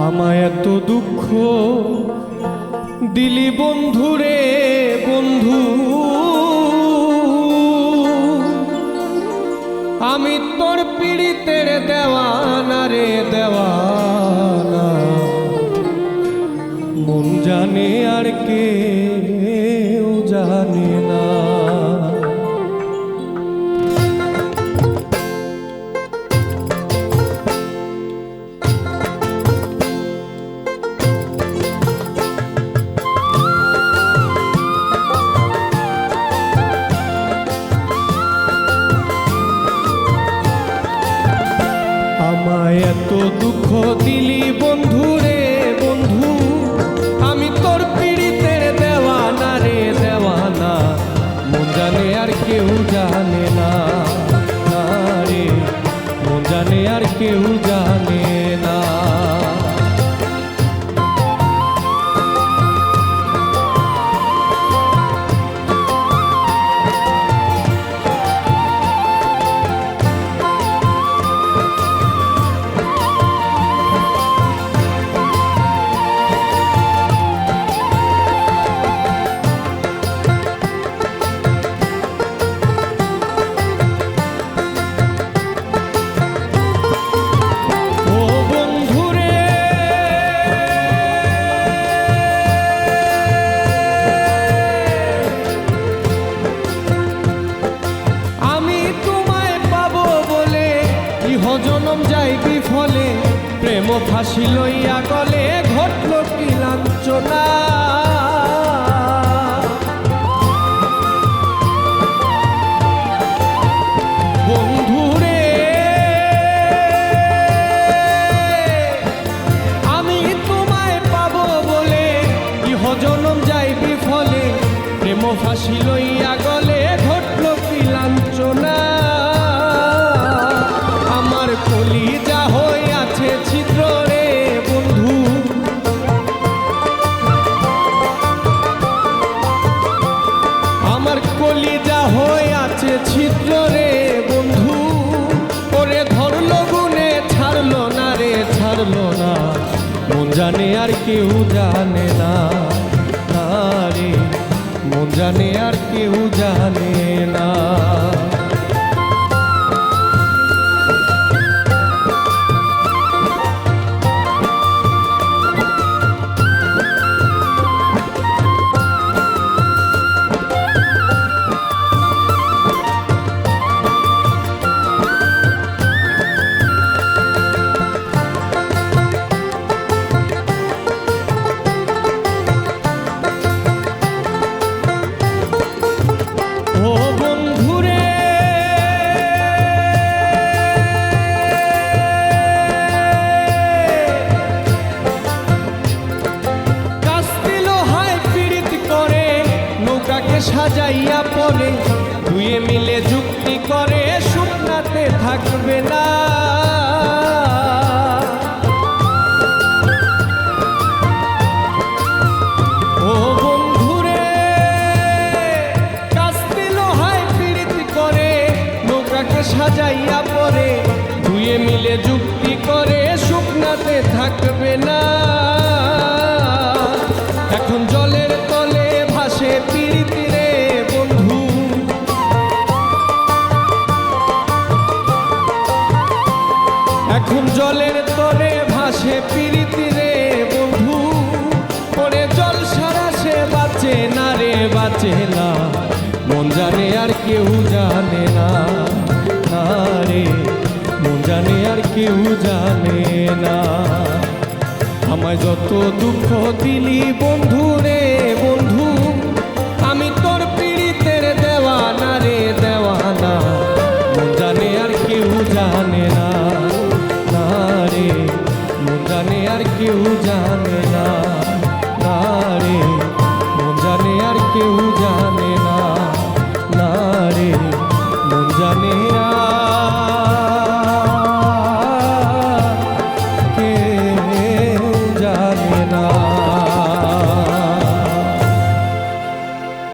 আমায় এত দুঃখ দিলি বন্ধুরে বন্ধু, আমি তোর পীড়িতের দেওয়ানা রে দেওয়ানা। মন জানে আর কেউ জানে না। আমায় এত দুঃখ দিলি বন্ধু রে বন্ধু, আমি তোর পীড়িতের দেওয়ানা রে দেওয়ানা। মন জানে আর কেউ জানে না রে, মন জানে আর কেউ জানে না। জনম যাই বিফলে, প্রেম ফাঁসি লইয়া গলে, ঘটল কি লাঞ্ছনা। বন্ধুরে আমি তোমায় পাবো বলে, ইহ জনম যাই বিফলে, প্রেম ফাঁসি লইয়া গলে, ঘটল কি লাঞ্ছনা। কলিজা হয়ে আছে ছিদ্র রে বন্ধু, আমার কলিজা হয়ে আছে ছিদ্র রে বন্ধু। ওরে ধরলো গুনে ছাড়লো না রে ছাড়লো না। মন জানে আর কেউ জানে না রে, মন জানে আর কেউ জানে না। সাজাইয়া পরে দুয়ে মিলে যুক্তি করে, শুকনাতে থাকবে না। ও বন্ধুরে কাস্তে লোহায় পীড়িত করে, নৌকাকে সাজাইয়া পরে দুয়ে মিলে যুক্তি করে, শুকনাতে থাকবে না। এখন জলের তলে ভাসে পীড়িতি রে বন্ধু, এখন জলের তলে ভাসে পীড়িতি রে বন্ধু। পরে জল সারা সে বাঁচে না রে বাঁচে না। মন জানে আর কেউ জানে না রে, মন জানে আর কেউ জানে না। আমায় যত দুঃখ দিলি বন্ধু রে